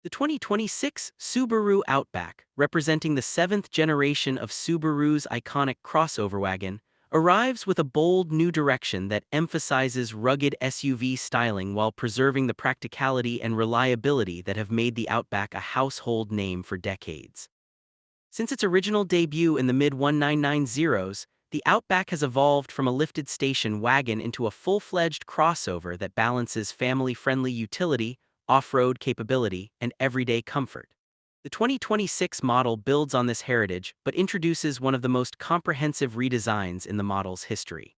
The 2026 Subaru Outback, representing the seventh generation of Subaru's iconic crossover wagon, arrives with a bold new direction that emphasizes rugged SUV styling while preserving the practicality and reliability that have made the Outback a household name for decades. Since its original debut in the mid-1990s, the Outback has evolved from a lifted station wagon into a full-fledged crossover that balances family-friendly utility, off-road capability, and everyday comfort. The 2026 model builds on this heritage but introduces one of the most comprehensive redesigns in the model's history.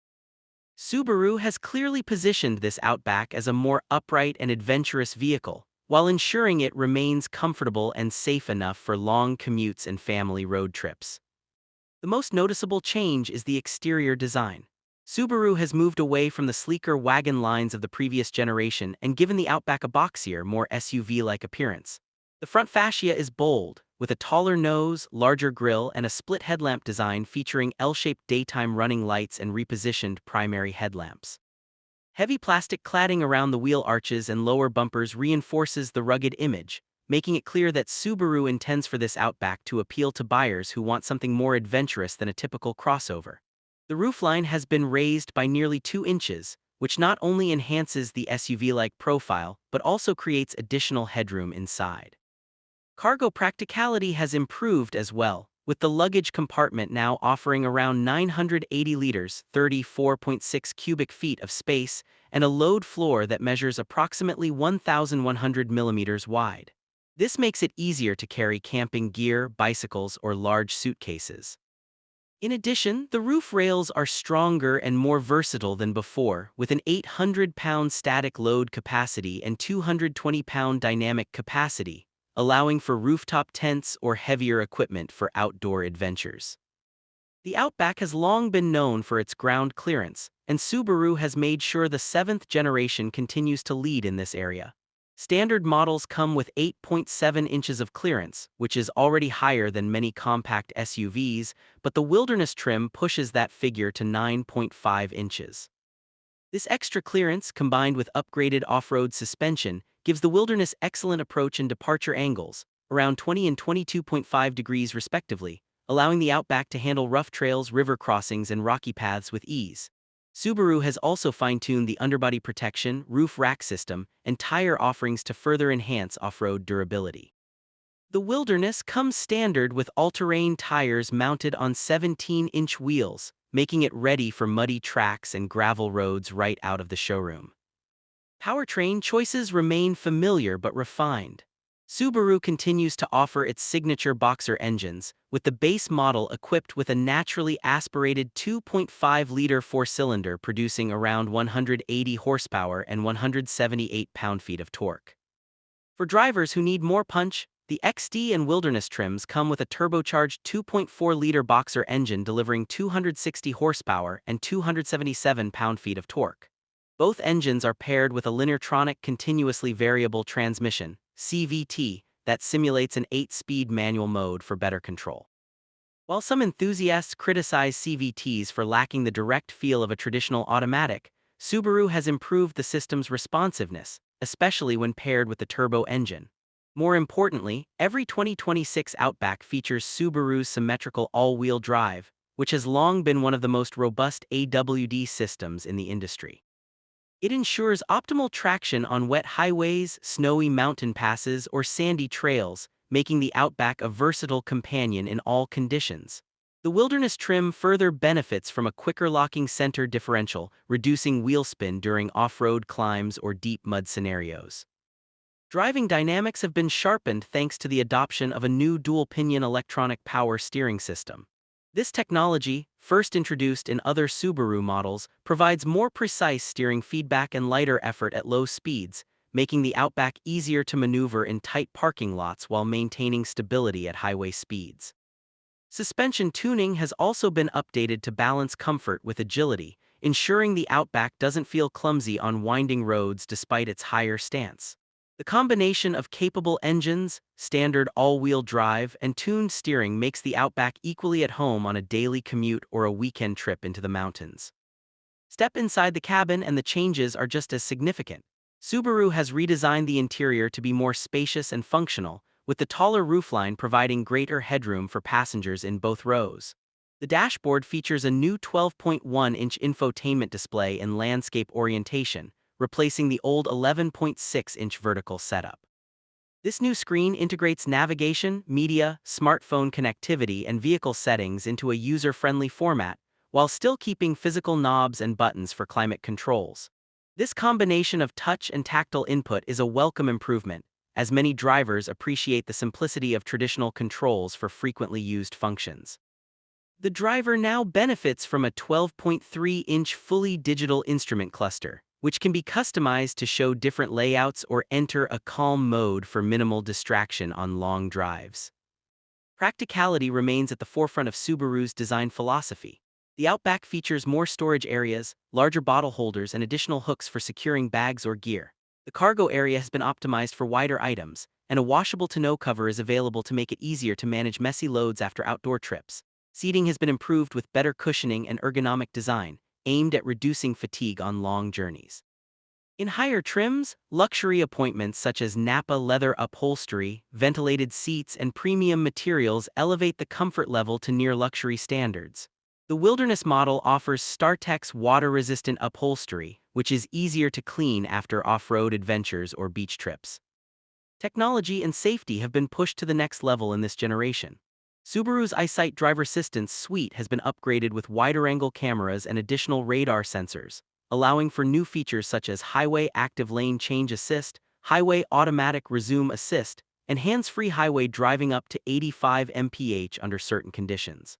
Subaru has clearly positioned this Outback as a more upright and adventurous vehicle, while ensuring it remains comfortable and safe enough for long commutes and family road trips. The most noticeable change is the exterior design. Subaru has moved away from the sleeker wagon lines of the previous generation and given the Outback a boxier, more SUV-like appearance. The front fascia is bold, with a taller nose, larger grille, and a split headlamp design featuring L-shaped daytime running lights and repositioned primary headlamps. Heavy plastic cladding around the wheel arches and lower bumpers reinforces the rugged image, making it clear that Subaru intends for this Outback to appeal to buyers who want something more adventurous than a typical crossover. The roofline has been raised by nearly 2 inches, which not only enhances the SUV-like profile but also creates additional headroom inside. Cargo practicality has improved as well, with the luggage compartment now offering around 980 liters, 34.6 cubic feet of space, and a load floor that measures approximately 1,100 millimeters wide. This makes it easier to carry camping gear, bicycles, or large suitcases. In addition, the roof rails are stronger and more versatile than before, with an 800-pound static load capacity and 220-pound dynamic capacity, allowing for rooftop tents or heavier equipment for outdoor adventures. The Outback has long been known for its ground clearance, and Subaru has made sure the seventh generation continues to lead in this area. Standard models come with 8.7 inches of clearance, which is already higher than many compact SUVs, but the Wilderness trim pushes that figure to 9.5 inches. This extra clearance, combined with upgraded off-road suspension, gives the Wilderness excellent approach and departure angles, around 20 and 22.5 degrees respectively, allowing the Outback to handle rough trails, river crossings, and rocky paths with ease. Subaru has also fine-tuned the underbody protection, roof rack system, and tire offerings to further enhance off-road durability. The Wilderness comes standard with all-terrain tires mounted on 17-inch wheels, making it ready for muddy tracks and gravel roads right out of the showroom. Powertrain choices remain familiar but refined. Subaru continues to offer its signature boxer engines, with the base model equipped with a naturally aspirated 2.5-liter four-cylinder producing around 180 horsepower and 178 pound-feet of torque. For drivers who need more punch, the XD and Wilderness trims come with a turbocharged 2.4-liter boxer engine delivering 260 horsepower and 277 pound-feet of torque. Both engines are paired with a Lineartronic continuously variable transmission, CVT, that simulates an 8-speed manual mode for better control. While some enthusiasts criticize CVTs for lacking the direct feel of a traditional automatic, Subaru has improved the system's responsiveness, especially when paired with the turbo engine. More importantly, every 2026 Outback features Subaru's symmetrical all-wheel drive, which has long been one of the most robust AWD systems in the industry. It ensures optimal traction on wet highways, snowy mountain passes, or sandy trails, making the Outback a versatile companion in all conditions. The Wilderness trim further benefits from a quicker locking center differential, reducing wheel spin during off-road climbs or deep mud scenarios. Driving dynamics have been sharpened thanks to the adoption of a new dual-pinion electronic power steering system. This technology, first introduced in other Subaru models, provides more precise steering feedback and lighter effort at low speeds, making the Outback easier to maneuver in tight parking lots while maintaining stability at highway speeds. Suspension tuning has also been updated to balance comfort with agility, ensuring the Outback doesn't feel clumsy on winding roads despite its higher stance. The combination of capable engines, standard all-wheel drive, and tuned steering makes the Outback equally at home on a daily commute or a weekend trip into the mountains. Step inside the cabin and the changes are just as significant. Subaru has redesigned the interior to be more spacious and functional, with the taller roofline providing greater headroom for passengers in both rows. The dashboard features a new 12.1-inch infotainment display in landscape orientation, replacing the old 11.6-inch vertical setup. This new screen integrates navigation, media, smartphone connectivity, and vehicle settings into a user-friendly format, while still keeping physical knobs and buttons for climate controls. This combination of touch and tactile input is a welcome improvement, as many drivers appreciate the simplicity of traditional controls for frequently used functions. The driver now benefits from a 12.3-inch fully digital instrument cluster, which can be customized to show different layouts or enter a calm mode for minimal distraction on long drives. Practicality remains at the forefront of Subaru's design philosophy. The Outback features more storage areas, larger bottle holders, and additional hooks for securing bags or gear. The cargo area has been optimized for wider items, and a washable tonneau cover is available to make it easier to manage messy loads after outdoor trips. Seating has been improved with better cushioning and ergonomic design, aimed at reducing fatigue on long journeys. In higher trims, luxury appointments such as Napa leather upholstery, ventilated seats, and premium materials elevate the comfort level to near luxury standards. The Wilderness model offers StarTech's water-resistant upholstery, which is easier to clean after off-road adventures or beach trips. Technology and safety have been pushed to the next level in this generation. Subaru's EyeSight driver assistance suite has been upgraded with wider-angle cameras and additional radar sensors, allowing for new features such as Highway Active Lane Change Assist, Highway Automatic Resume Assist, and hands-free highway driving up to 85 mph under certain conditions.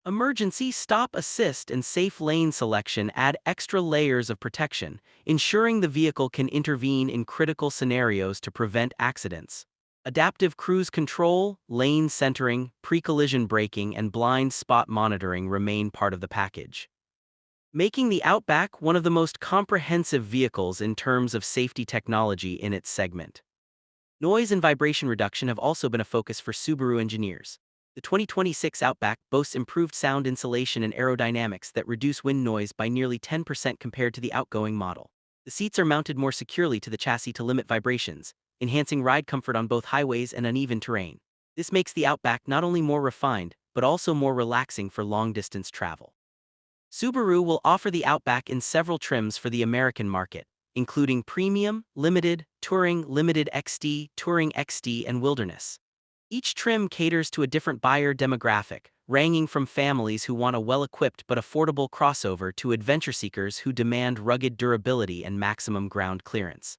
Emergency Stop Assist and Safe Lane Selection add extra layers of protection, ensuring the vehicle can intervene in critical scenarios to prevent accidents. Adaptive cruise control, lane centering, pre-collision braking, and blind spot monitoring remain part of the package, making the Outback one of the most comprehensive vehicles in terms of safety technology in its segment. Noise and vibration reduction have also been a focus for Subaru engineers. The 2026 Outback boasts improved sound insulation and aerodynamics that reduce wind noise by nearly 10% compared to the outgoing model. The seats are mounted more securely to the chassis to limit vibrations, enhancing ride comfort on both highways and uneven terrain. This makes the Outback not only more refined, but also more relaxing for long-distance travel. Subaru will offer the Outback in several trims for the American market, including Premium, Limited, Touring, Limited XD, Touring XD, and Wilderness. Each trim caters to a different buyer demographic, ranging from families who want a well-equipped but affordable crossover to adventure seekers who demand rugged durability and maximum ground clearance.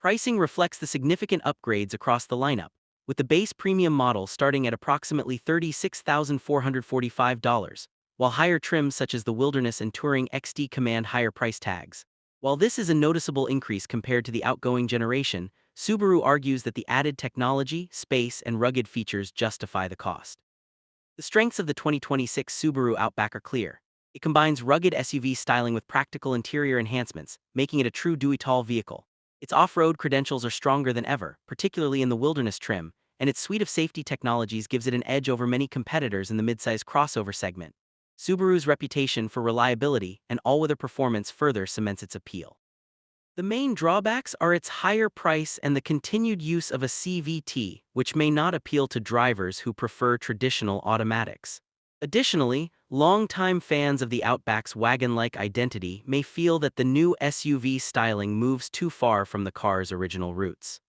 Pricing reflects the significant upgrades across the lineup, with the base premium model starting at approximately $36,445, while higher trims such as the Wilderness and Touring XD command higher price tags. While this is a noticeable increase compared to the outgoing generation, Subaru argues that the added technology, space, and rugged features justify the cost. The strengths of the 2026 Subaru Outback are clear. It combines rugged SUV styling with practical interior enhancements, making it a true do-it-all vehicle. Its off-road credentials are stronger than ever, particularly in the Wilderness trim, and its suite of safety technologies gives it an edge over many competitors in the midsize crossover segment. Subaru's reputation for reliability and all-weather performance further cements its appeal. The main drawbacks are its higher price and the continued use of a CVT, which may not appeal to drivers who prefer traditional automatics. Additionally, longtime fans of the Outback's wagon-like identity may feel that the new SUV styling moves too far from the car's original roots.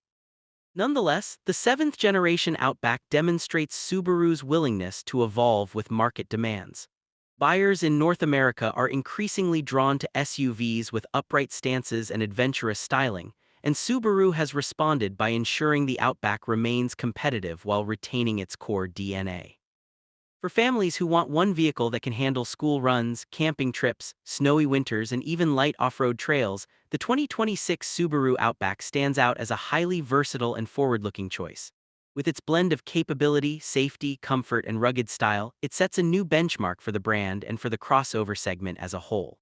Nonetheless, the seventh-generation Outback demonstrates Subaru's willingness to evolve with market demands. Buyers in North America are increasingly drawn to SUVs with upright stances and adventurous styling, and Subaru has responded by ensuring the Outback remains competitive while retaining its core DNA. For families who want one vehicle that can handle school runs, camping trips, snowy winters, and even light off-road trails, the 2026 Subaru Outback stands out as a highly versatile and forward-looking choice. With its blend of capability, safety, comfort, and rugged style, it sets a new benchmark for the brand and for the crossover segment as a whole.